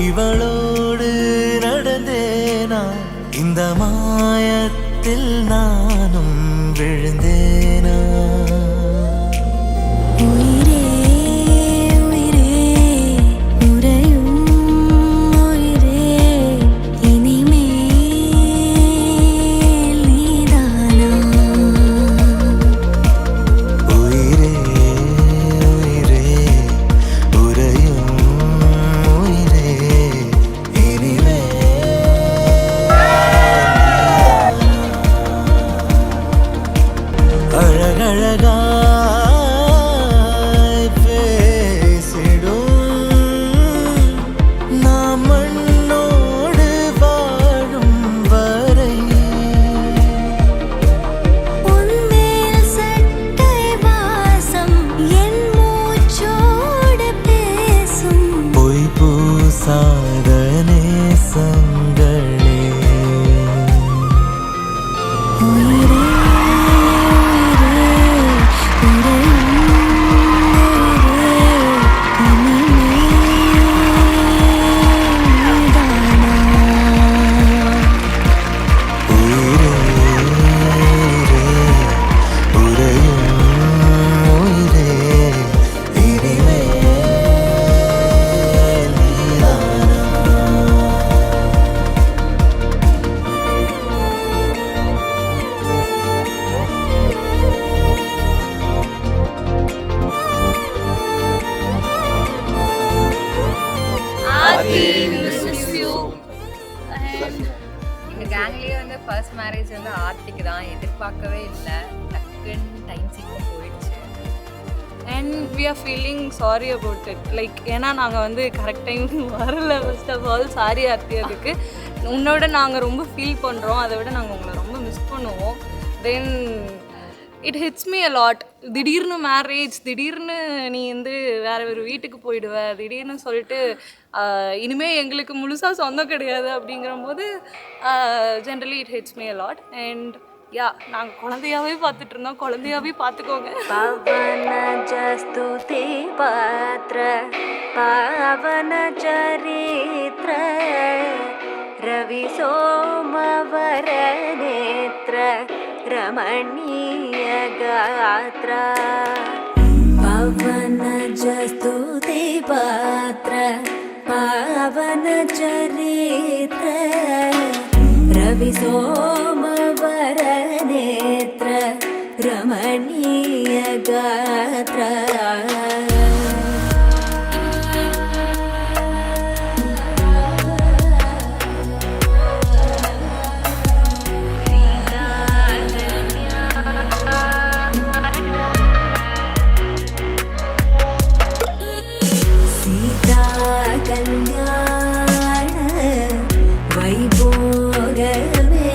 இவளோடு நடந்தேனா இந்த மாயத்தில் நானும் விழுந்தேனா கேங்லேயே வந்து ஃபர்ஸ்ட் மேரேஜ் வந்து ஆர்த்திக்கு தான். எதிர்பார்க்கவே இல்லை, டக்குன்னு டைம் சீக்கிரம் போயிடுச்சு. And we are feeling sorry about it. Like ஏன்னா நாங்கள் வந்து கரெக்ட் டைம் வரல. First of all sorry Aarthi. அதுக்கு உன்னோட நாங்கள் ரொம்ப ஃபீல் பண்ணுறோம். அதை விட நாங்கள் உங்களை ரொம்ப மிஸ் பண்ணுவோம். Then it hits me a lot. திடீர்னு மேரேஜ், திடீர்னு நீ வந்து வேறு ஒரு வீட்டுக்கு போயிடுவ, திடீர்னு சொல்லிட்டு இனிமேல் எங்களுக்கு முழுசாக சொந்தம் கிடையாது அப்படிங்கிறபோது generally it hits me a lot. And yeah, நாங்கள் குழந்தையாகவே பார்த்துட்டு இருந்தோம். குழந்தையாகவே பார்த்துக்கோங்க. பவன ஜஸ்துதி பாத்ர பாவன சரித்ர ரவி சோமவர நேத்ர ரமணீய காத்ர பவன ஜஸ்துதி பாத்ர பாவன சரித்ர ரவி சோமவர நேத்ர ரமணீய காத்ர வைபோகமே